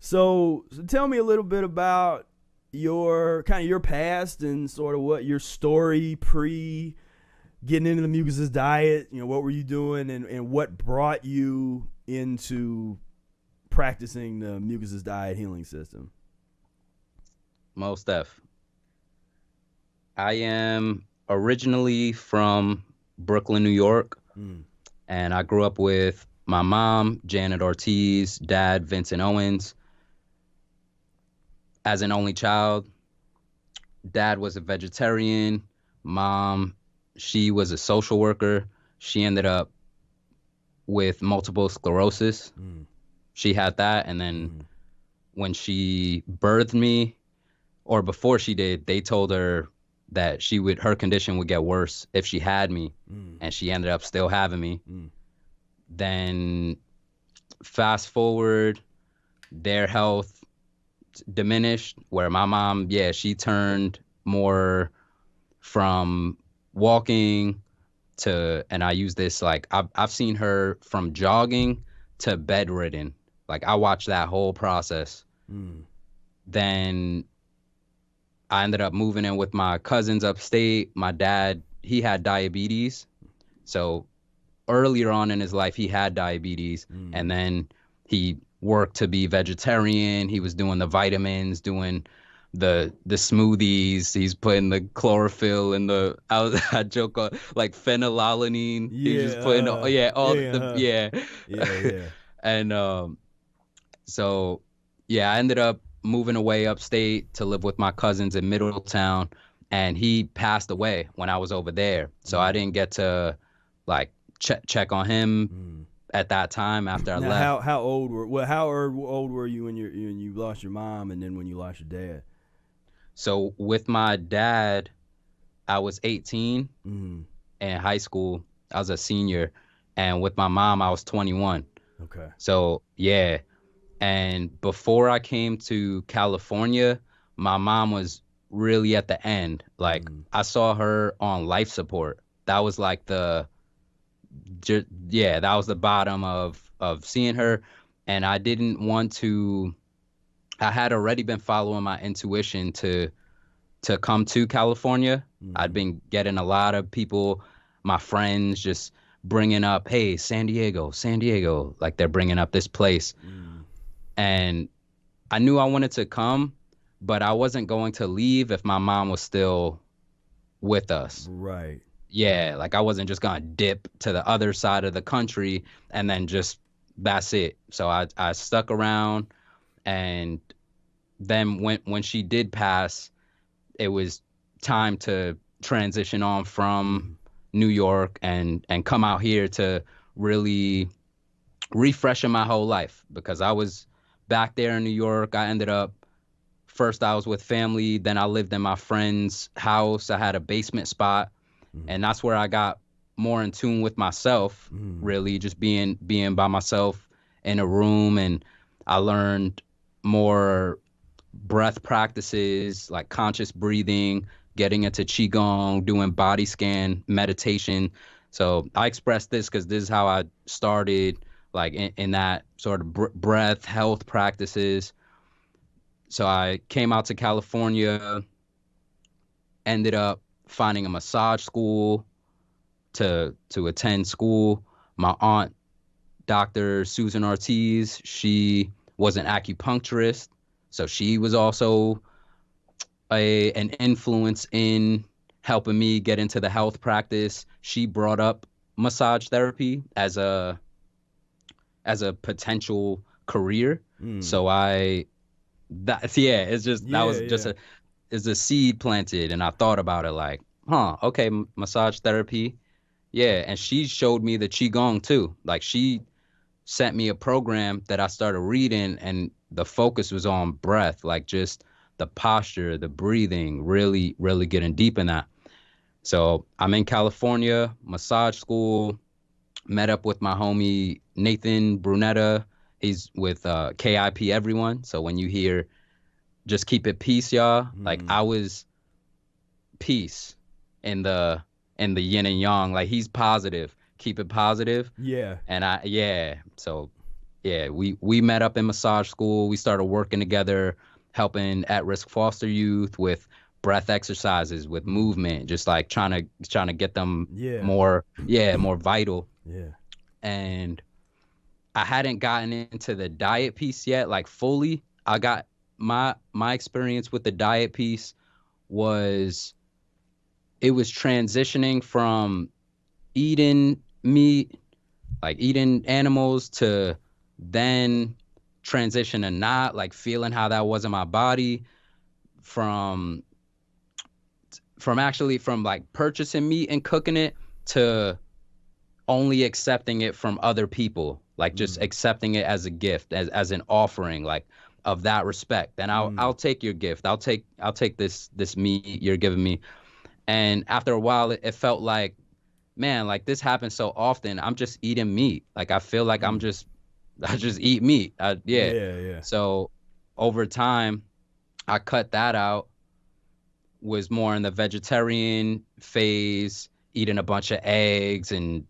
So tell me a little bit about your past and sort of what your story pre getting into the Mucusless diet. What were you doing and what brought you into practicing the Mucusless Diet Healing System? Most Def. I am originally from Brooklyn, New York, Mm. and I grew up with my mom, Janet Ortiz, dad, Vincent Owens. As an only child, dad was a vegetarian. Mom, she was a social worker. She ended up with multiple sclerosis. Mm. She had that, and then Mm. when she birthed me, or before she did, they told her that her condition would get worse if she had me, Mm. and she ended up still having me. Mm. Then fast forward, their health diminished, where my mom, yeah, she turned more from walking to, and I use this, like, I've seen her from jogging to bedridden. Like, I watched that whole process. Mm. Then I ended up moving in with my cousins upstate. My dad, he had diabetes. So earlier on in his life, he had diabetes. Mm. And then he worked to be vegetarian. He was doing the vitamins, doing the smoothies. He's putting the chlorophyll in the, I joke, like phenylalanine. He's just putting, yeah, all Yeah, the, yeah. yeah, yeah. And so, yeah, I ended up moving away upstate to live with my cousins in Middletown, and he passed away when I was over there. So I Mm. didn't get to like check on him Mm. at that time after I Now, left. how old were you when you lost your mom, and then when you lost your dad? So with my dad, I was 18 Mm. in high school. I was a senior, and with my mom, I was 21. Okay. So yeah, and before I came to California, my mom was really at the end. Like, Mm. I saw her on life support. That was like yeah, that was the bottom of seeing her. And I didn't want to, I had already been following my intuition to come to California. I'd Mm. been getting a lot of people, my friends, just bringing up, hey, San Diego, San Diego. Like, they're bringing up this place. Mm. And I knew I wanted to come, but I wasn't going to leave if my mom was still with us. Right. Yeah, Right. like, I wasn't just gonna dip to the other side of the country and then just that's it. So I stuck around, and then when she did pass, it was time to transition on from Mm. New York and come out here to really refreshing my whole life, because I was back there in New York. I ended up, first I was with family, then I lived in my friend's house. I had a basement spot, Mm. and that's where I got more in tune with myself, Mm. really just being by myself in a room. And I learned more breath practices, like conscious breathing, getting into qigong, doing body scan meditation. So I express this because this is how I started, like in that sort of breath health practices. So I came out to California, ended up finding a massage school to attend school. My aunt, Dr. Susan Ortiz, she was an acupuncturist, so she was also an influence in helping me get into the health practice. She brought up massage therapy as a potential career. Mm. So yeah, it's just that Yeah, was just yeah. a seed planted, and I thought about it like, okay, massage therapy. Yeah, and she showed me the qigong too. Like, she sent me a program that I started reading, and the focus was on breath, like just the posture, the breathing, really, really getting deep in that. So I'm in California, massage school, met up with my homie Nathan Brunetta. He's with KIP Everyone. So when you hear just keep it peace, y'all, like, Mm. I was peace in the yin and yang. Like, he's positive, keep it positive. Yeah. And yeah, so Yeah, we met up in massage school. We started working together, helping at-risk foster youth with breath exercises, with movement, just like trying to get them Yeah. more vital. Yeah. And I hadn't gotten into the diet piece yet, like fully. I got my experience with the diet piece was it was transitioning from eating meat, like eating animals, to then transition to not, like feeling how that was in my body, from from like purchasing meat and cooking it to only accepting it from other people, like just accepting it as a gift, as an offering, like of that respect. And I'll take your gift. I'll take this meat you're giving me. And after a while, it felt like, man, like this happens so often. I'm just eating meat. Like I feel like I just eat meat. Yeah. Yeah. Yeah. So over time, I cut that out, was more in the vegetarian phase, eating a bunch of eggs and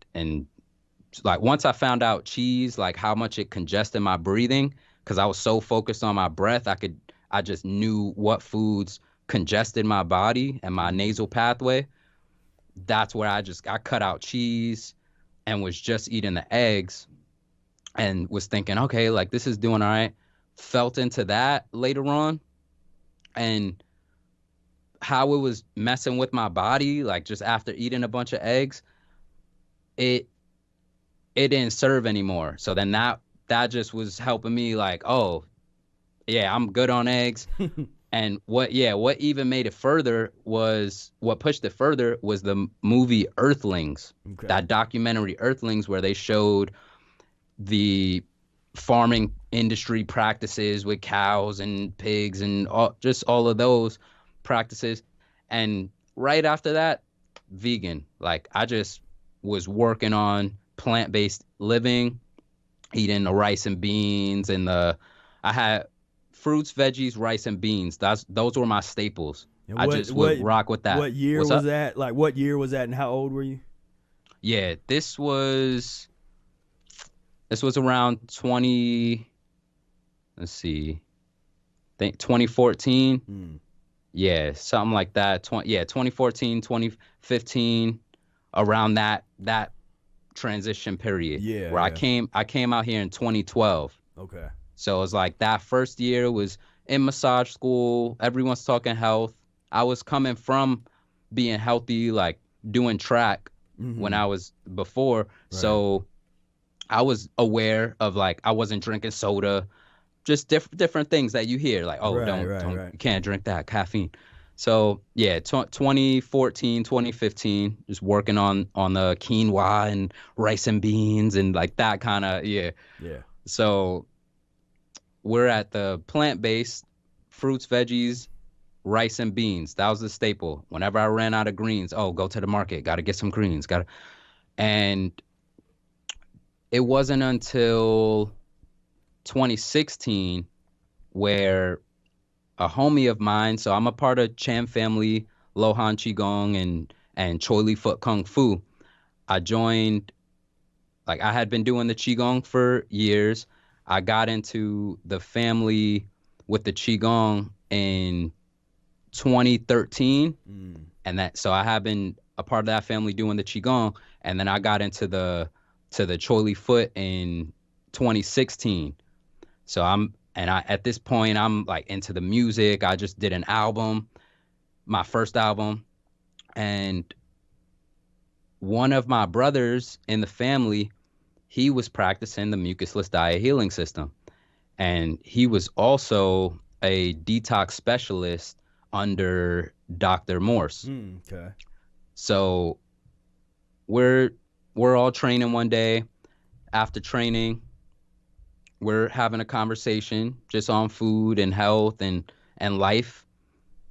like once I found out cheese, like how much it congested my breathing, because I was so focused on my breath, I just knew what foods congested my body and my nasal pathway. That's where I cut out cheese and was just eating the eggs and was thinking, okay, like this is doing all right. Felt into that later on, and how it was messing with my body, like just after eating a bunch of eggs, it it didn't serve anymore. So then that just was helping me, like, oh yeah, I'm good on eggs. And what even made it further was what pushed it further was the movie Earthlings, Okay. that documentary Earthlings, where they showed the farming industry practices with cows and pigs and all of those practices. And right after that, vegan. Like I just was working on plant-based living, eating the rice and beans and I had fruits, veggies, rice and beans. Those were my staples. And I just would rock with that. What year What's was up? that? Like what year was that and how old were you? Yeah, this was around 20, let's see, I think 2014. Yeah, something like that. 2014, 2015, around that transition period. Yeah, Where yeah. I came out here in 2012. Okay. So it was like that first year was in massage school. Everyone's talking health. I was coming from being healthy, like doing track when I was before. Right. So I was aware of, like, I wasn't drinking soda, just different things that you hear, like, oh, don't, you can't drink that, caffeine. So yeah, 2014, 2015, just working on the quinoa and rice and beans and like that kind of, yeah. Yeah. So we're at the plant-based fruits, veggies, rice and beans. That was the staple. Whenever I ran out of greens, oh, go to the market, got to get some greens, and it wasn't until 2016 where a homie of mine, so I'm a part of Chan family, Lohan Qigong and Choi Li Foot Kung Fu. I joined, like I had been doing the Qigong for years. I got into the family with the Qigong in 2013. So I have been a part of that family doing the Qigong, and then I got into the Choi Li Foot in 2016. So at this point I'm like into the music. I just did an album, my first album, and one of my brothers in the family, he was practicing the Mucusless Diet Healing System, and he was also a detox specialist under Dr. Morse. Okay. So we're all training one day. After training, we're having a conversation just on food and health and life.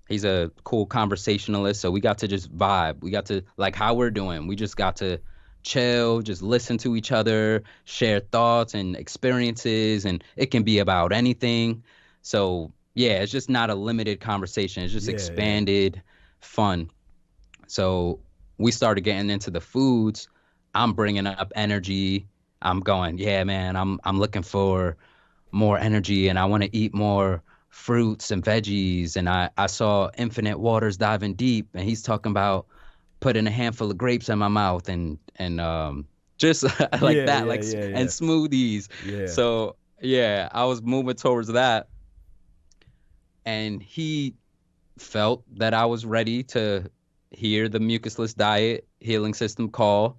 He's a cool conversationalist, so we got to just vibe. We got to, like how we're doing, we just got to chill, just listen to each other, share thoughts and experiences, and it can be about anything. So yeah, it's just not a limited conversation. It's just expanded, fun. So we started getting into the foods. I'm bringing up energy. I'm going, yeah, man, I'm looking for more energy and I want to eat more fruits and veggies. And I saw Infinite Waters Diving Deep, and he's talking about putting a handful of grapes in my mouth and just like Yeah, that, yeah, like yeah, and yeah. smoothies. Yeah. So yeah, I was moving towards that, and he felt that I was ready to hear the Mucusless Diet Healing System call.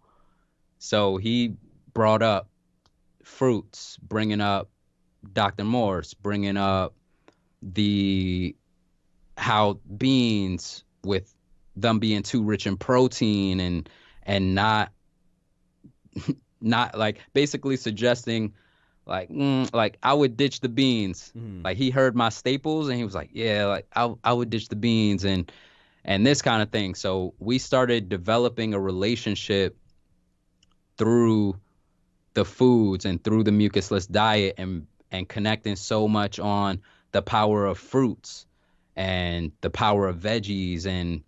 So he brought up fruits, bringing up Dr. Morse, bringing up the how beans, with them being too rich in protein and not like basically suggesting like I would ditch the beans. Mhm. Like he heard my staples and he was like, yeah, like I would ditch the beans and this kind of thing. So we started developing a relationship through the foods and through the mucusless diet and connecting so much on the power of fruits and the power of veggies and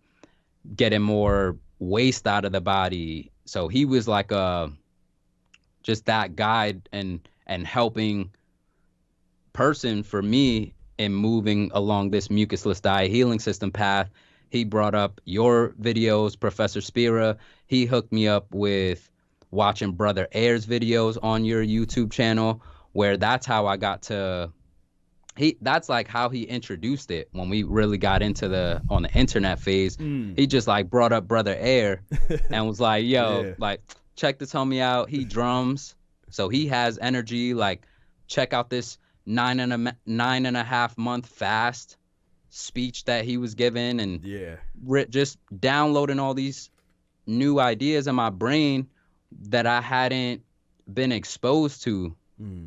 getting more waste out of the body. So he was like a just that guide and helping person for me in moving along this mucusless diet healing system path. He brought up your videos, Professor Spira. He hooked me up with watching Brother Air's videos on your YouTube channel, where that's how I got to that's like how he introduced it when we really got into the on the internet phase. Mm. He just like brought up Brother Air and was like, yo, Yeah. like check this homie out. He drums, so he has energy. Like, check out this 9.5 month fast speech that he was given, and Yeah. just downloading all these new ideas in my brain that I hadn't been exposed to,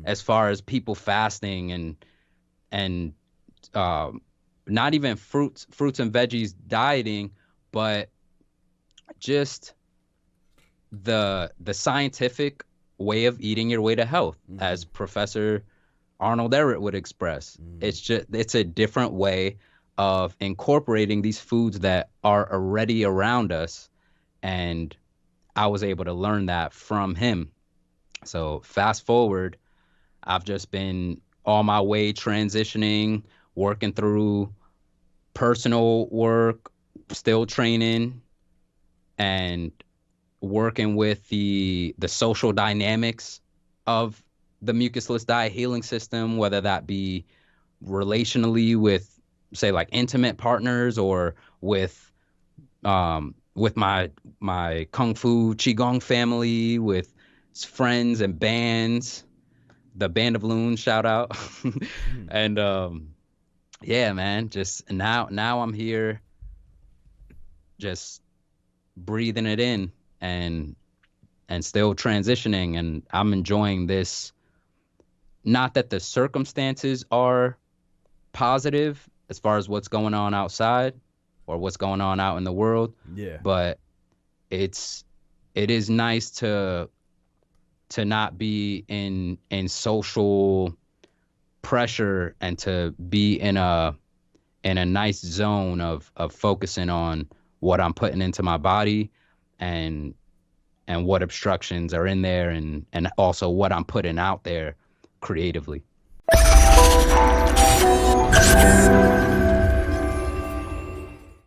as far as people fasting and not even fruits and veggies dieting, but just the scientific way of eating your way to health, as Professor Arnold Ehret would express. It's a different way of incorporating these foods that are already around us, and I was able to learn that from him. So fast forward, I've just been on my way transitioning, working through personal work, still training, and working with the social dynamics of the mucusless diet healing system, whether that be relationally with, say, like intimate partners, or with my kung fu qigong family, with friends and bands, the Band of Loons, shout out. And yeah, man, just now I'm here just breathing it in and still transitioning, and I'm enjoying this. Not that the circumstances are positive as far as what's going on outside or what's going on out in the world, Yeah. but it is nice to not be in social pressure, and to be in a nice zone of focusing on what I'm putting into my body, and what obstructions are in there, and also what I'm putting out there creatively.